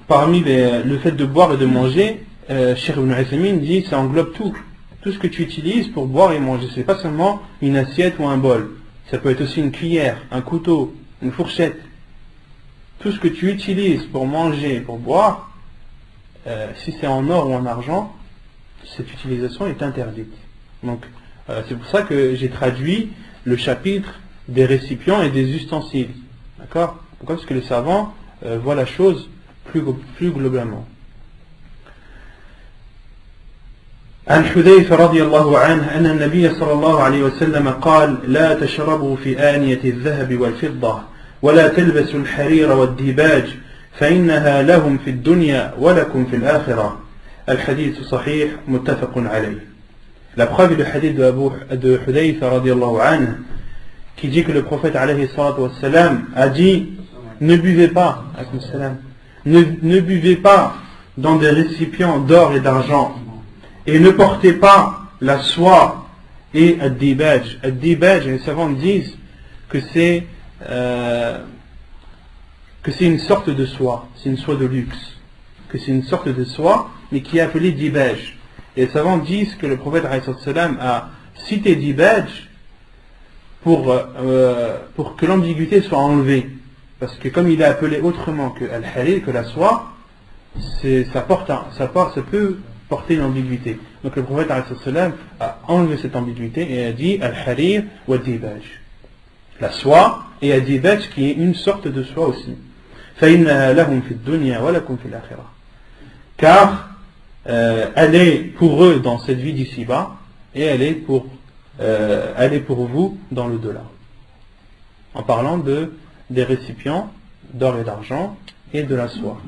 [SPEAKER 1] parmi le fait de boire et de manger, Cheikh Ibn Uthaymin dit ça englobe tout. Tout ce que tu utilises pour boire et manger. C'est pas seulement une assiette ou un bol. Ça peut être aussi une cuillère, un couteau, une fourchette. Tout ce que tu utilises pour manger, pour boire, si c'est en or ou en argent, cette utilisation est interdite. Donc, c'est pour ça que j'ai traduit le chapitre des récipients et des ustensiles. D'accord? Pourquoi? Parce que les savants voient la chose plus globalement. عن حذيفة رضي الله عنه أن النبي صلى الله عليه وسلم قال لا تشربوا في آنية الذهب والفضة ولا تلبسوا الحرير والديباج فإنها لهم في الدنيا ولكم في الآخرة. الحديث صحيح متفق عليه. La preuve est le hadith de Hudayfa radiallahu anhu qui dit que le prophète alayhi salatu wassalam a dit ne buvez pas, ne buvez pas dans des récipients d'or et d'argent, et ne portez pas la soie et ad-dibaj. Ad-dibaj, les savants disent que c'est une sorte de soie, c'est une soie de luxe, que c'est une sorte de soie, mais qui est appelée dibaj. Et les savants disent que le prophète alayhi salam a cité dibaj pour que l'ambiguïté soit enlevée. Parce que comme il est appelé autrement que al-harir, que la soie, ça peut porter une ambiguïté. Donc le prophète alayhi salam a enlevé cette ambiguïté et a dit al-harir wa dibaj. La soie et al-dibaj qui est une sorte de soie aussi. فَإِنَّهَا لَهُمْ فِي الدُّنْيَا وَلَكُمْ فِي الْآخِرَةِ. Car elle est pour eux dans cette vie d'ici-bas et elle est pour vous dans l'au-delà. En parlant des récipients d'or et d'argent et de la soie.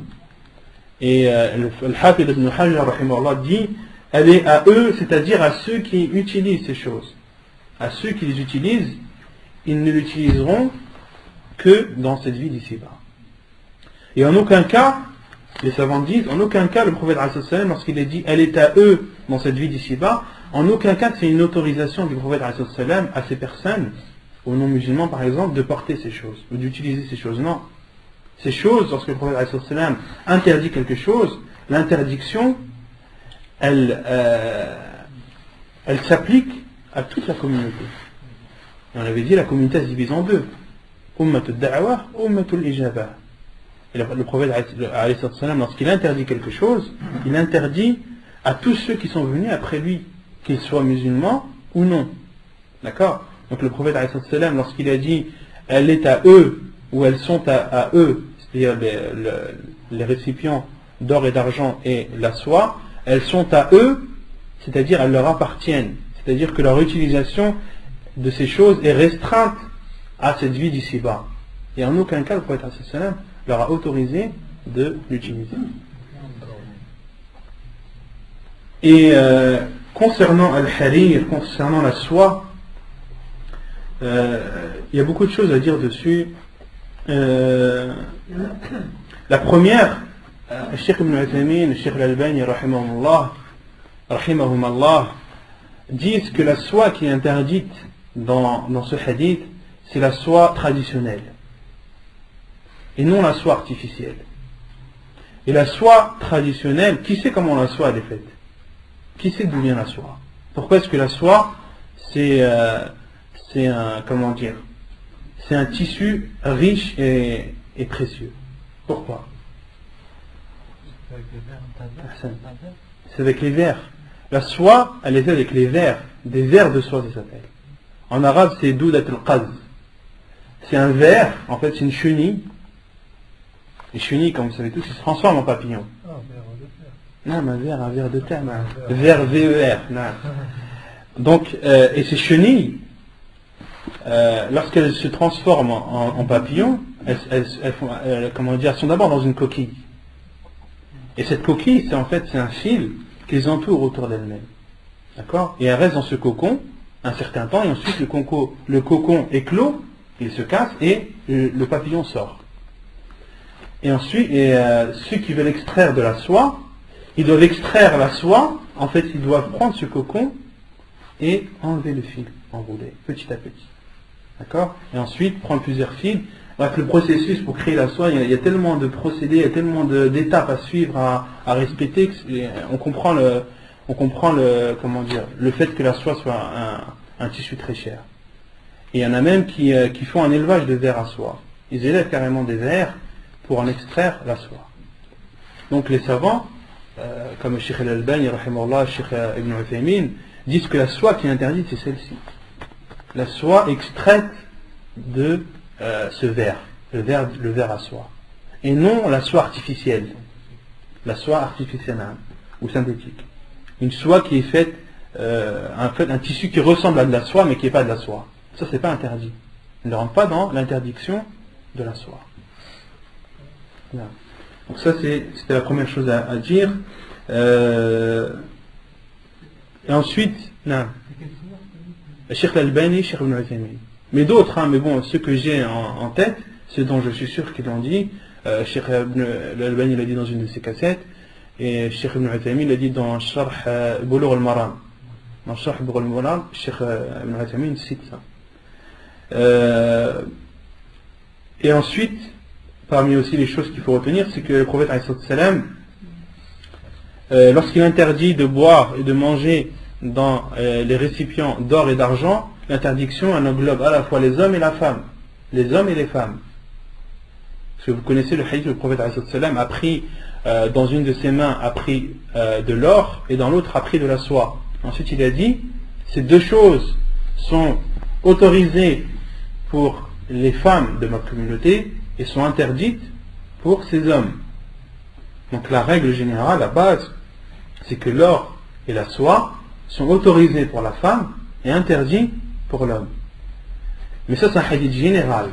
[SPEAKER 1] Et le Hafid ibn Hajar rahimahullah dit elle est à eux, c'est-à-dire à ceux qui utilisent ces choses. À ceux qui les utilisent, ils ne l'utiliseront que dans cette vie d'ici-bas. Et en aucun cas, les savants disent, en aucun cas le prophète lorsqu'il est dit elle est à eux dans cette vie d'ici-bas, en aucun cas c'est une autorisation du prophète à ces personnes, aux non-musulmans par exemple, de porter ces choses, ou d'utiliser ces choses. Non. Ces choses, lorsque le prophète interdit quelque chose, l'interdiction, elle s'applique à toute la communauté. Et on avait dit la communauté se divise en deux. Ummatul da'wa, ummatul ijaba. Et le prophète, lorsqu'il interdit quelque chose, il interdit à tous ceux qui sont venus après lui, qu'ils soient musulmans ou non. D'accord? Donc le prophète, lorsqu'il a dit elle est à eux, ou elles sont à eux, c'est-à-dire les récipients d'or et d'argent et la soie, elles sont à eux, c'est-à-dire elles leur appartiennent. C'est-à-dire que leur utilisation de ces choses est restreinte à cette vie d'ici-bas. Et en aucun cas, le prophète leur a autorisé de l'utiliser. Et concernant al-harir, concernant la soie, il y a beaucoup de choses à dire dessus. La première, le Cheikh Ibn Uthaymin, le Cheikh Al-Albani, rahimahumallah, disent que la soie qui est interdite dans ce hadith, c'est la soie traditionnelle et non la soie artificielle. Et la soie traditionnelle, qui sait comment la soie elle est faite? Qui sait d'où vient la soie? Pourquoi est-ce que la soie c'est un tissu riche et précieux? Pourquoi? C'est avec les vers. La soie, elle est faite avec les vers, des vers de soie ça s'appelle. En arabe c'est doudat al-qaz. C'est un ver, en fait c'est une chenille. Les chenilles, comme vous savez tous, ils se transforment en papillons. Non, mais un ver de terre, ver VER. Donc, et ces chenilles, lorsqu'elles se transforment en papillons, elles sont d'abord dans une coquille. Et cette coquille, c'est un fil qui les entoure autour d'elles-mêmes. D'accord? Et elles restent dans ce cocon un certain temps, et ensuite le cocon éclot, il se casse, et le papillon sort. Et ensuite, ceux qui veulent extraire de la soie, ils doivent extraire la soie, en fait, ils doivent prendre ce cocon et enlever le fil, enrouler, petit à petit. D'accord? Et ensuite, prendre plusieurs fils. Donc, le processus pour créer la soie, il y a tellement de procédés, il y a tellement d'étapes à suivre, à respecter, on comprend le fait que la soie soit un tissu très cher. Et il y en a même qui font un élevage de vers à soie. Ils élèvent carrément des vers pour en extraire la soie. Donc les savants, comme le Cheikh Al-Albani, le Cheikh Ibn Uthaymin, disent que la soie qui est interdite, c'est celle-ci. La soie extraite de ce ver, le ver à soie. Et non la soie artificielle. La soie artificielle ou synthétique. Une soie qui est faite, un tissu qui ressemble à de la soie, mais qui n'est pas de la soie. Ça, c'est pas interdit. Il ne rentre pas dans l'interdiction de la soie. Là. Donc ça c'était la première chose à dire. Et ensuite, le Cheikh Al-Albani, Cheikh Ibn Uthaymin. Mais d'autres, hein, mais bon, ceux que j'ai en tête, ceux dont je suis sûr qu'ils l'ont dit, Cheikh Ibn al-Albani l'a dit dans une de ses cassettes, et Cheikh Ibn Uthaymin l'a dit dans Sharh Bulugh al-Maram. Dans Sharh Bulugh al-Maram, Cheikh Ibn Uthaymin cite ça. Et ensuite, parmi aussi les choses qu'il faut retenir, c'est que le prophète ﷺ, lorsqu'il interdit de boire et de manger dans les récipients d'or et d'argent, l'interdiction elle englobe à la fois les hommes et la femme, les hommes et les femmes. Parce que vous connaissez le hadith où le prophète ﷺ a pris, dans une de ses mains, a pris de l'or et dans l'autre a pris de la soie. Ensuite il a dit, ces deux choses sont autorisées pour les femmes de ma communauté et sont interdites pour ces hommes. Donc la règle générale, la base, c'est que l'or et la soie sont autorisés pour la femme et interdits pour l'homme. Mais ça c'est un hadith général.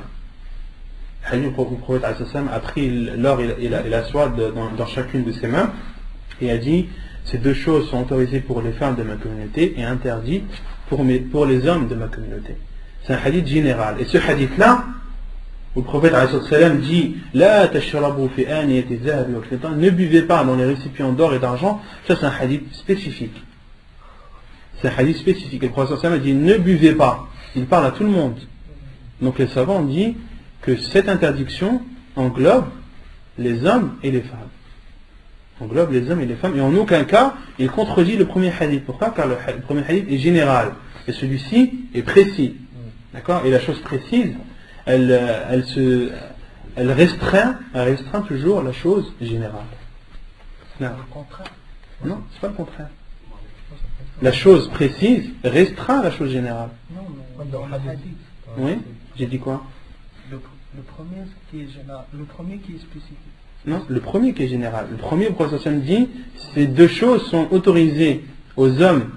[SPEAKER 1] Le hadith où le prophète a pris l'or et la soie dans chacune de ses mains et a dit, ces deux choses sont autorisées pour les femmes de ma communauté et interdites pour les hommes de ma communauté. C'est un hadith général. Et ce hadith-là, où le prophète dit La tashrabu fi aniyati zahabi wal fidda, ne buvez pas dans les récipients d'or et d'argent, ça c'est un hadith spécifique. C'est un hadith spécifique. Et le prophète a dit ne buvez pas. Il parle à tout le monde. Donc les savants ont dit que cette interdiction englobe les hommes et les femmes. Englobe les hommes et les femmes. Et en aucun cas, il contredit le premier hadith. Pourquoi? Car le premier hadith est général. Et celui-ci est précis. D'accord? Et la chose précise, elle restreint toujours la chose générale. Non, non, c'est pas le contraire. La chose précise restreint la chose générale.
[SPEAKER 2] Non, mais dans le hadith.
[SPEAKER 1] Oui, j'ai dit quoi?
[SPEAKER 2] Le premier qui est général, le premier qui est spécifique.
[SPEAKER 1] Non, le premier qui est général. Le premier, le prophète dit, ces deux choses sont autorisées aux hommes,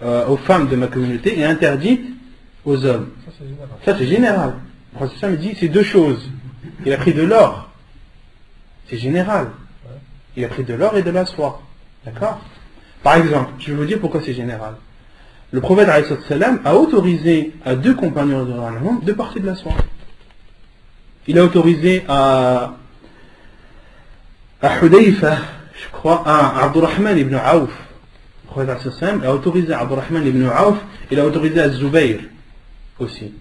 [SPEAKER 1] aux femmes de ma communauté et interdites aux hommes. Ça c'est général. Le prophète me dit, c'est deux choses. Il a pris de l'or. C'est général. Il a pris de l'or et de la soie. D'accord? Par exemple, je vais vous dire pourquoi c'est général. Le prophète a autorisé à deux compagnons de porter de la soie. Il a autorisé à Hudayfa, je crois, à Abdurrahman ibn Auf. Le prophète a autorisé à Abdurrahman ibn Auf, il a autorisé à Zubayr aussi,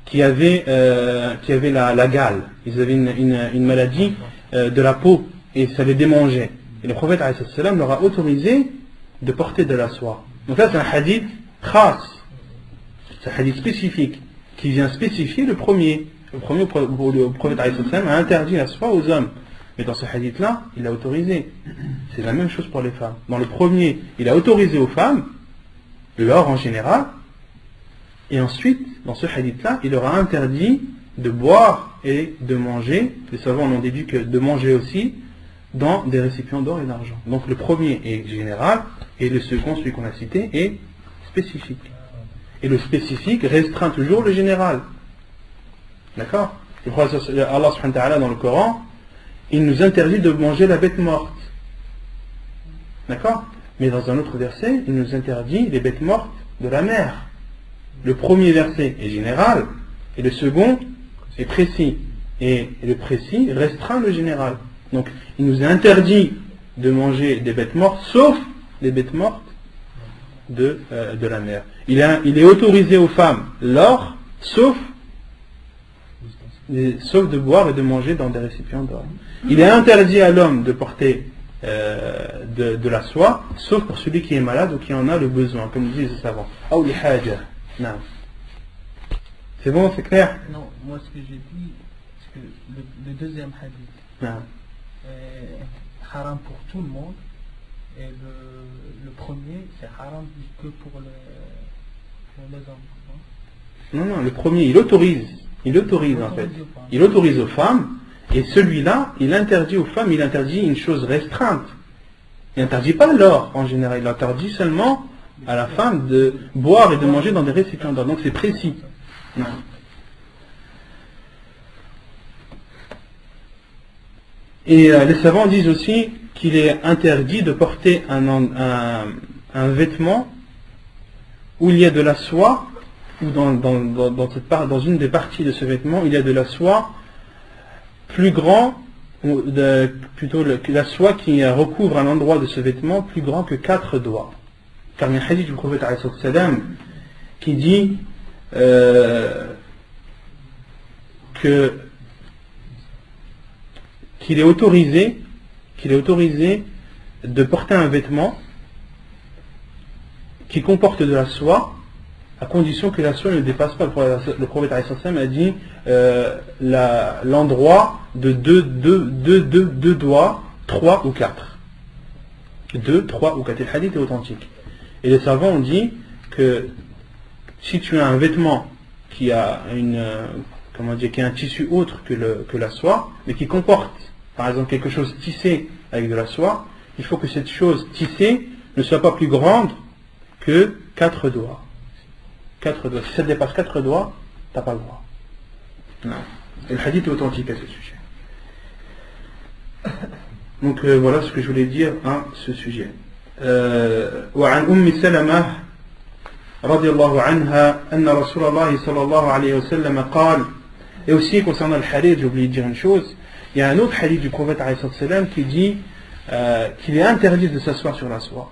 [SPEAKER 1] qui avait la gale. Ils avaient une maladie de la peau et ça les démangeait. Et le prophète leur a autorisé de porter de la soie. Donc là c'est un hadith khas, c'est un hadith spécifique qui vient spécifier le premier. Le prophète a interdit la soie aux hommes. Mais dans ce hadith là, il a autorisé. C'est la même chose pour les femmes. Dans le premier, il a autorisé aux femmes l'or en général. Et ensuite, dans ce hadith-là, il leur a interdit de boire et de manger. Les savants en ont déduit que de manger aussi dans des récipients d'or et d'argent. Donc le premier est général et le second, celui qu'on a cité, est spécifique. Et le spécifique restreint toujours le général. D'accord? Allah subhanahu wa ta'ala dans le Coran, il nous interdit de manger la bête morte. D'accord? Mais dans un autre verset, il nous interdit les bêtes mortes de la mer. Le premier verset est général et le second est précis. Et le précis restreint le général. Donc il nous a interdit de manger des bêtes mortes, sauf les bêtes mortes de la mer. Il est autorisé aux femmes l'or, sauf de boire et de manger dans des récipients d'or. Il est interdit à l'homme de porter de la soie, sauf pour celui qui est malade ou qui en a le besoin, comme disent les savants. Non. C'est bon, c'est clair?
[SPEAKER 2] Non, moi ce que j'ai dit, c'est que le deuxième hadith est haram pour tout le monde, et le premier c'est haram que pour les hommes.
[SPEAKER 1] Non, le premier il autorise en fait. Il autorise aux femmes, et celui-là, il interdit aux femmes, il interdit une chose restreinte. Il n'interdit pas l'or en général, il interdit seulement à la femme de boire et de manger dans des récipients d'or. Donc c'est précis. Non. Et les savants disent aussi qu'il est interdit de porter un vêtement où il y a de la soie ou dans une des parties de ce vêtement, il y a de la soie plus grand, plutôt la soie qui recouvre un endroit de ce vêtement plus grand que 4 doigts. Car il y a un hadith du prophète qui dit qu'il est autorisé de porter un vêtement qui comporte de la soie, à condition que la soie ne dépasse pas. Le prophète a dit l'endroit de deux doigts, 3 ou 4. 2, 3 ou 4. Le hadith est authentique. Et les savants ont dit que si tu as un vêtement qui a qui a un tissu autre que la soie, mais qui comporte par exemple quelque chose tissé avec de la soie, il faut que cette chose tissée ne soit pas plus grande que 4 doigts. 4 doigts. Si ça dépasse 4 doigts, tu n'as pas le droit. Non. Et le hadith est authentique à ce sujet. Donc voilà ce que je voulais dire à ce sujet. وعن أم سلمة رضي الله عنها أن رسول الله صلى الله عليه وسلم قال. Et aussi concernant le hadith, j'ai oublié de dire une chose. Il y a un autre hadith du prophète qui dit qu'il est interdit de s'asseoir sur la soie.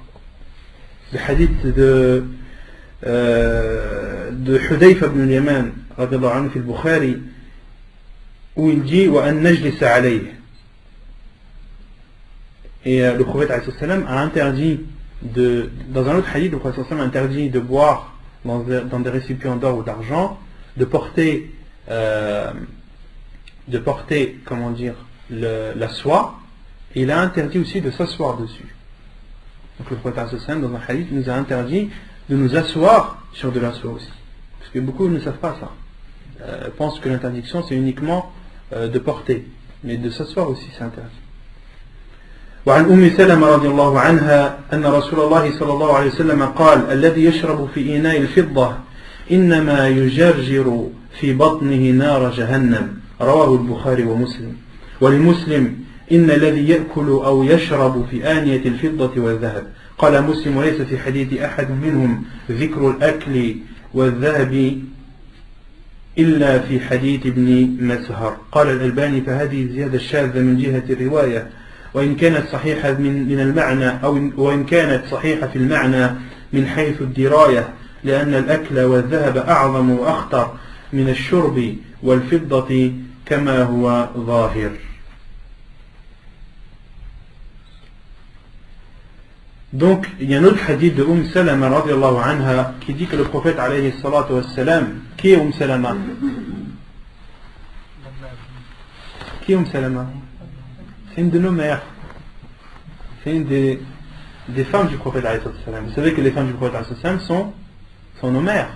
[SPEAKER 1] Le hadith de Hudayfa ibn al-Yaman radiyallahu anhu fi al-Bukhari, où il dit wa an najlisa alayhi. Et le prophète a interdit dans un autre hadith, le prophète a interdit de boire dans des récipients d'or ou d'argent, de porter comment dire la soie, et il a interdit aussi de s'asseoir dessus. Donc le prophète dans un hadith nous a interdit de nous asseoir sur de la soie aussi, parce que beaucoup ne savent pas ça, pensent que l'interdiction c'est uniquement de porter, mais de s'asseoir aussi c'est interdit. وعن أم سلمة رضي الله عنها أن رسول الله صلى الله عليه وسلم قال الذي يشرب في إناء الفضة إنما يجرجر في بطنه نار جهنم رواه البخاري ومسلم ولمسلم إن الذي يأكل أو يشرب في آنية الفضة والذهب قال مسلم وليس في حديث أحد منهم ذكر الأكل والذهب إلا في حديث ابن مسهر قال الألباني فهذه زيادة شاذة من جهة الرواية وإن كانت صحيحة من المعنى وإن كانت صحيحة في المعنى من حيث الدراية لأن الأكل والذهب أعظم وأخطر من الشرب والفضة كما هو ظاهر. Donc, il y a un autre hadith de Salama radiallahu anha qui dit que le prophète alayhi salatu wassalam, qui est Salama? Qui est Salama? C'est une de nos mères. C'est une des femmes du prophète alayhi salatu wassalam. Vous savez que les femmes du prophète alayhi salatu wassalam sont nos mères.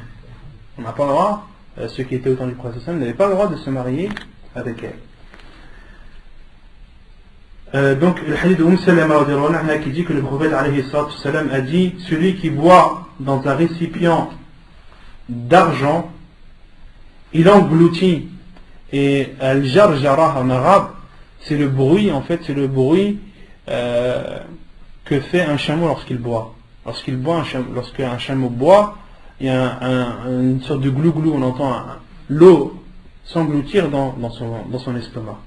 [SPEAKER 1] On n'a pas le droit, ceux qui étaient au temps du prophète sallallahu alayhi wa sallam n'avaient pas le droit de se marier avec elles. Donc le hadith de Salama qui dit que le prophète alayhi salatu wassalam a dit celui qui boit dans un récipient d'argent, il engloutit. Et al-jarjara en arabe, c'est le bruit, en fait, c'est le bruit que fait un chameau lorsqu'il boit. Lorsqu'un chameau boit, il y a une sorte de glou-glou, on entend l'eau s'engloutir dans son estomac.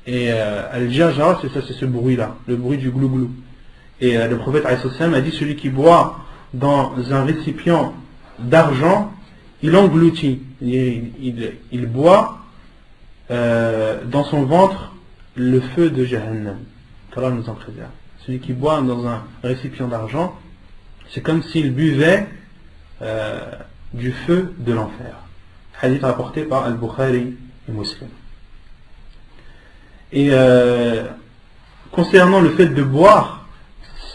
[SPEAKER 1] Et al-jarjara, c'est ça, c'est ce bruit-là, le bruit du glou-glou. Et le prophète a dit celui qui boit dans un récipient d'argent, il engloutit, il boit dans son ventre le feu de Jahannam, qu'Allah nous en préserve. Celui qui boit dans un récipient d'argent, c'est comme s'il buvait du feu de l'enfer. Hadith rapporté par Al-Bukhari et Muslim. Et concernant le fait de boire,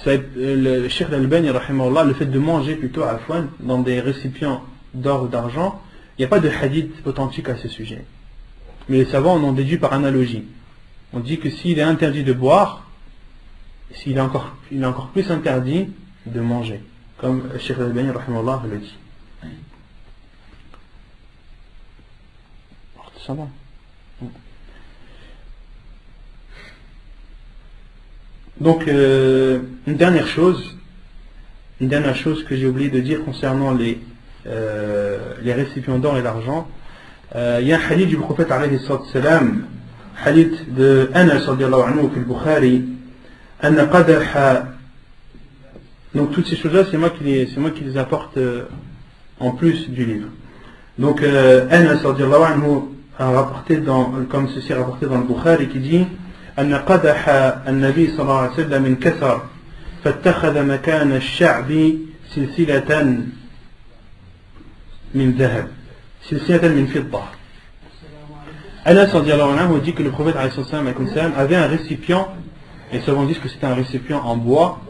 [SPEAKER 1] le Cheikh Al-Albani rahimahullah, le fait de manger plutôt à Afwan dans des récipients d'or ou d'argent, il n'y a pas de hadith authentique à ce sujet. Mais les savants en ont déduit par analogie. On dit que s'il est interdit de boire, il est encore plus interdit de manger. Comme Cheikh Al-Albani rahimahullah le dit. Ça va. Donc une dernière chose que j'ai oublié de dire concernant les récipients d'or et d'argent. Il y a un hadith du prophète alayhi salam, hadith de Anas radiallahu anhu في البخاري أن قدح. Donc toutes ces choses-là, c'est moi qui les apporte en plus du livre. Donc Anas radiallahu anhu a rapporté comme ceci est rapporté dans le Bukhari, qui dit أن قدح النبي صلى الله عليه وسلم انكسر فاتخذ مكان الشعب سلسلة من ذهب سلسلة من فضة. Anas radiallahu anhu dit que le prophète avait un récipient, et souvent disent que c'était un récipient en bois,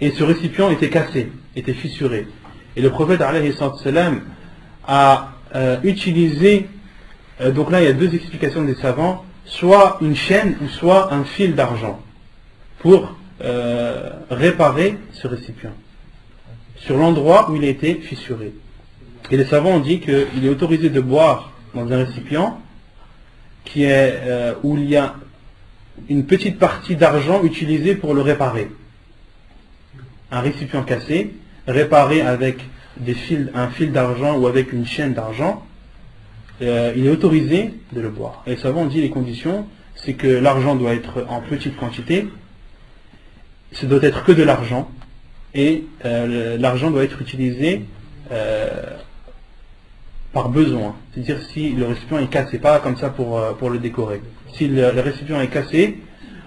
[SPEAKER 1] et ce récipient était cassé, était fissuré. Et le prophète a utilisé, donc là il y a deux explications des savants, soit une chaîne ou soit un fil d'argent pour réparer ce récipient sur l'endroit où il a été fissuré. Et les savants ont dit qu'il est autorisé de boire dans un récipient où il y a une petite partie d'argent utilisée pour le réparer. Un récipient cassé, réparé avec un fil d'argent ou avec une chaîne d'argent, il est autorisé de le boire. Et les savants ont dit les conditions, c'est que l'argent doit être en petite quantité, ce doit être que de l'argent, et l'argent doit être utilisé par besoin. C'est-à-dire si le récipient est cassé, pas comme ça pour le décorer. Si le récipient est cassé,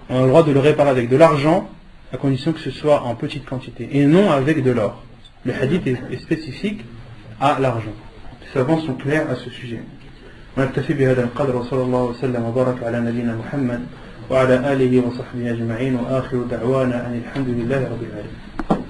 [SPEAKER 1] on a le droit de le réparer avec de l'argent, à condition que ce soit en petite quantité, et non avec de l'or. Le hadith est spécifique à l'argent. Les savants sont clairs à ce sujet. ونكتفي بهذا القدر وصلى الله وسلم وبارك على نبينا محمد وعلى آله وصحبه أجمعين وآخر دعوانا أن الحمد لله رب العالمين.